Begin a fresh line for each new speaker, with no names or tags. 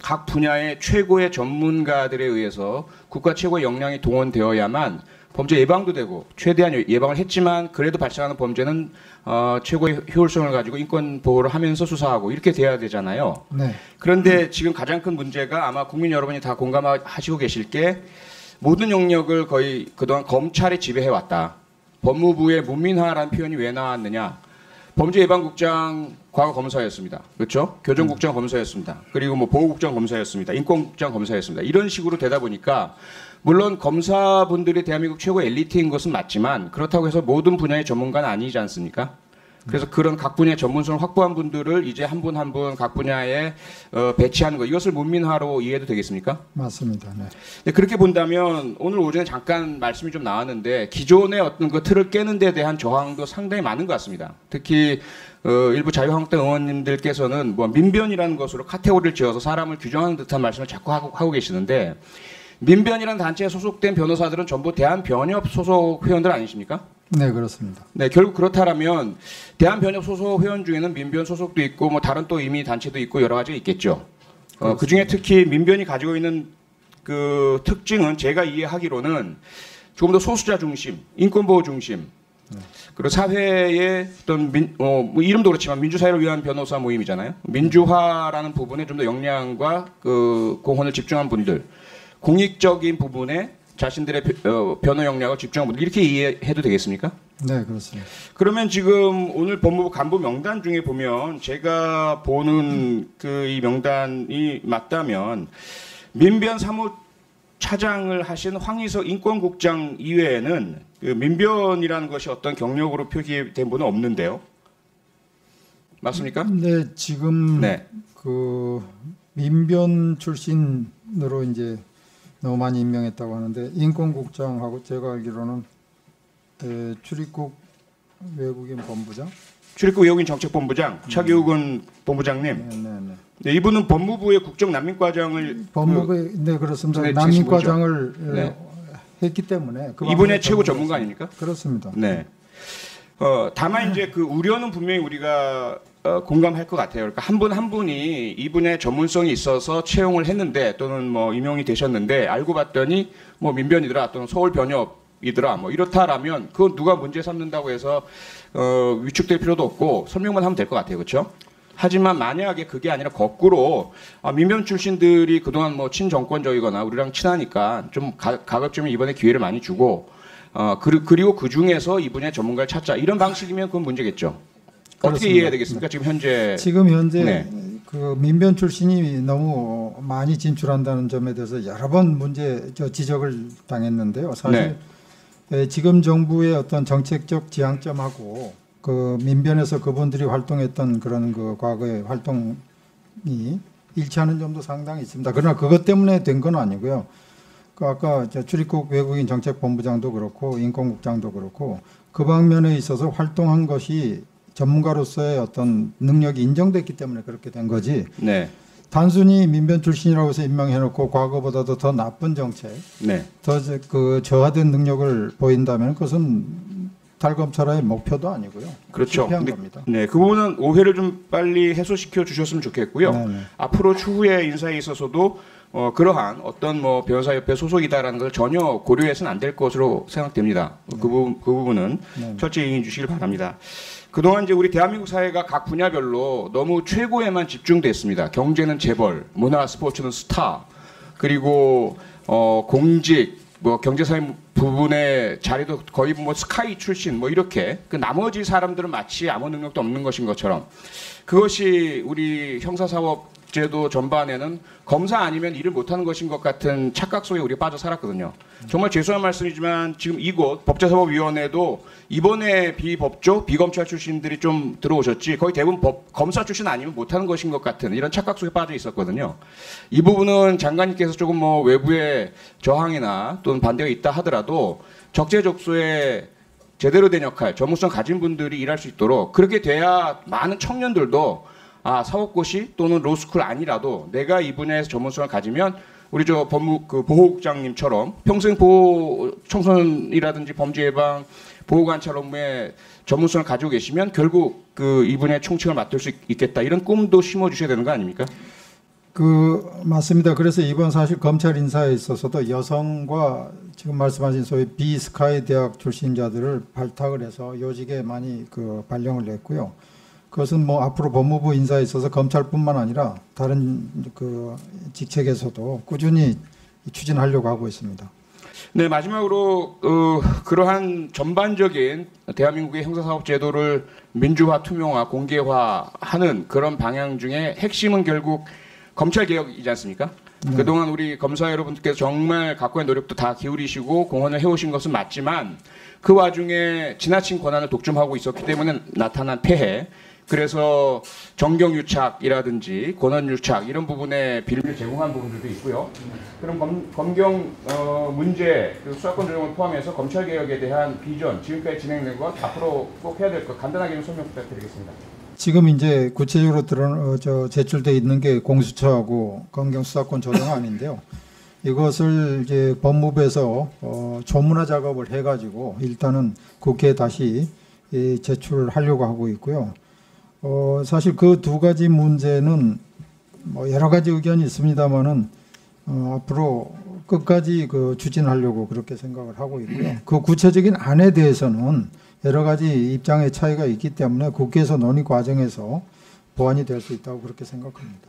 각 분야의 최고의 전문가들에 의해서 국가 최고의 역량이 동원되어야만 범죄 예방도 되고 최대한 예방을 했지만 그래도 발생하는 범죄는 최고의 효율성을 가지고 인권 보호를 하면서 수사하고 이렇게 돼야 되잖아요.
네.
그런데 지금 가장 큰 문제가 아마 국민 여러분이 다 공감하시고 계실 게 모든 영역을 거의 그동안 검찰이 지배해왔다. 법무부의 문민화라는 표현이 왜 나왔느냐. 범죄예방국장 과거 검사였습니다. 그렇죠? 교정국장 검사였습니다. 그리고 뭐 보호국장 검사였습니다. 인권국장 검사였습니다. 이런 식으로 되다 보니까 물론 검사분들이 대한민국 최고 엘리트인 것은 맞지만 그렇다고 해서 모든 분야의 전문가는 아니지 않습니까? 그래서 그런 각 분야의 전문성을 확보한 분들을 이제 한 분 한 분 각 분야에 배치하는 것, 이것을 문민화로 이해해도 되겠습니까?
맞습니다. 네.
네, 그렇게 본다면 오늘 오전에 잠깐 말씀이 좀 나왔는데 기존의 어떤 그 틀을 깨는 데 대한 저항도 상당히 많은 것 같습니다. 특히 일부 자유한국당 의원님들께서는 뭐 민변이라는 것으로 카테고리를 지어서 사람을 규정하는 듯한 말씀을 자꾸 하고 계시는데 민변이라는 단체에 소속된 변호사들은 전부 대한변협 소속 회원들 아니십니까?
네, 그렇습니다.
네, 결국 그렇다면 대한변협 소속 회원 중에는 민변 소속도 있고 뭐 다른 또 이미 단체도 있고 여러 가지가 있겠죠. 그 중에 특히 민변이 가지고 있는 그 특징은 제가 이해하기로는 조금 더 소수자 중심, 인권보호 중심, 그리고 사회의 어떤 뭐 이름도 그렇지만 민주사회를 위한 변호사 모임이잖아요. 민주화라는 부분에 좀 더 역량과 그 공헌을 집중한 분들, 공익적인 부분에 자신들의 변호 역량을 집중한 분들, 이렇게 이해해도 되겠습니까?
네, 그렇습니다.
그러면 지금 오늘 법무부 간부 명단 중에 보면 제가 보는 그 이 명단이 맞다면 민변 사무차장을 하신 황희석 인권국장 이외에는 그 민변이라는 것이 어떤 경력으로 표기된 분은 없는데요. 맞습니까?
네, 지금
네.
그 민변 출신으로 이제 너무 많이 임명했다고 하는데 인권국장하고 제가 알기로는 출입국 외국인 본부장,
출입국 외국인 정책본부장 차기욱은 본부장님.
네, 네, 네.
네, 이분은 법무부의 국정난민과장을
법무부에 네 그렇습니다.
네,
난민과장을
네.
했기 때문에
이분의 최고 전문가 아닙니까?
그렇습니다.
네. 다만 이제 그 우려는 분명히 우리가 공감할 것 같아요. 그러니까 한 분 한 분이 이분의 전문성이 있어서 채용을 했는데 또는 뭐 임용이 되셨는데 알고 봤더니 뭐 민변이더라 또는 서울변협이더라 뭐 이렇다라면 그건 누가 문제 삼는다고 해서 위축될 필요도 없고 설명만 하면 될 것 같아요. 그렇죠? 하지만 만약에 그게 아니라 거꾸로 민변 출신들이 그동안 뭐 친정권적이거나 우리랑 친하니까 좀 가급적이면 이번에 기회를 많이 주고 그리고 그 중에서 이분의 전문가를 찾자 이런 방식이면 그건 문제겠죠. 어떻게
그렇습니다.
이해해야 되겠습니까? 지금 현재
네. 그 민변 출신이 너무 많이 진출한다는 점에 대해서 여러 번 지적을 당했는데요. 사실 지금 정부의 어떤 정책적 지향점하고 그 민변에서 그분들이 활동했던 그런 그 과거의 활동이 일치하는 점도 상당히 있습니다. 그러나 그것 때문에 된 건 아니고요. 그 아까 출입국 외국인 정책본부장도 그렇고 인권국장도 그렇고 그 방면에 있어서 활동한 것이 전문가로서의 어떤 능력이 인정됐기 때문에 그렇게 된 거지.
네.
단순히 민변 출신이라고 해서 임명해놓고 과거보다도 더 나쁜 정책, 더 그 저하된 능력을 보인다면 그것은 달검찰의 목표도 아니고요.
그렇죠.
실패한 겁니다.
네, 그 부분은 오해를 좀 빨리 해소시켜 주셨으면 좋겠고요.
네네.
앞으로 추후에 인사에 있어서도 그러한 어떤 뭐 변호사협회 소속이다라는 걸 전혀 고려해서는 안 될 것으로 생각됩니다.
네.
그 부분은 철저히 인정해 주시길 바랍니다. 그동안 이제 우리 대한민국 사회가 각 분야별로 너무 최고에만 집중됐습니다. 경제는 재벌, 문화 스포츠는 스타, 그리고 공직, 뭐 경제사회 부분의 자리도 거의 뭐 스카이 출신 뭐 이렇게 그 나머지 사람들은 마치 아무 능력도 없는 것인 것처럼 그것이 우리 형사사법제도 전반에는 검사 아니면 일을 못하는 것인 것 같은 착각 속에 우리가 빠져 살았거든요. 정말 죄송한 말씀이지만 지금 이곳 법제사법위원회도 이번에 비법조, 비검찰 출신들이 좀 들어오셨지 거의 대부분 검사 출신 아니면 못하는 것인 것 같은 이런 착각 속에 빠져 있었거든요. 이 부분은 장관님께서 조금 뭐 외부의 저항이나 또는 반대가 있다 하더라도 적재적소에 제대로 된 역할, 전문성 가진 분들이 일할 수 있도록 그렇게 돼야 많은 청년들도 사법고시 또는 로스쿨 아니라도 내가 이 분야에서 전문성을 가지면 우리 저 보호국장님처럼 평생 청소년이라든지 범죄 예방 보호관찰 업무에 전문성을 가지고 계시면 결국 그 이 분야의 총책을 맡을 수 있겠다 이런 꿈도 심어주셔야 되는 거 아닙니까?
맞습니다. 그래서 이번 사실 검찰 인사에 있어서도 여성과 지금 말씀하신 소위 비스카이 대학 출신자들을 발탁을 해서 요직에 많이 발령을 냈고요. 그것은 뭐 앞으로 법무부 인사에 있어서 검찰뿐만 아니라 다른 직책에서도 꾸준히 추진하려고 하고 있습니다.
네, 마지막으로 그러한 전반적인 대한민국의 형사사법 제도를 민주화, 투명화, 공개화하는 그런 방향 중에 핵심은 결국 검찰개혁이지 않습니까? 네. 그동안 우리 검사 여러분들께서 정말 각고의 노력도 다 기울이시고 공헌을 해오신 것은 맞지만 그 와중에 지나친 권한을 독점하고 있었기 때문에 나타난 폐해, 그래서 정경유착이라든지 권한유착 이런 부분에 빌미를 제공한 부분들도 있고요. 그럼 검경 문제, 수사권 조정을 포함해서 검찰개혁에 대한 비전, 지금까지 진행된 것, 앞으로 꼭 해야 될 것 간단하게 좀 설명 부탁드리겠습니다.
지금 이제 구체적으로 제출돼 있는 게 공수처하고 검경 수사권 조정안인데요. 이것을 이제 법무부에서 조문화 작업을 해가지고 일단은 국회에 다시 제출하려고 하고 있고요. 사실 그 두 가지 문제는 뭐 여러 가지 의견이 있습니다만은 앞으로 끝까지 추진하려고 그렇게 생각을 하고 있고요. 그 구체적인 안에 대해서는 여러 가지 입장의 차이가 있기 때문에 국회에서 논의 과정에서 보완이 될 수 있다고 그렇게 생각합니다.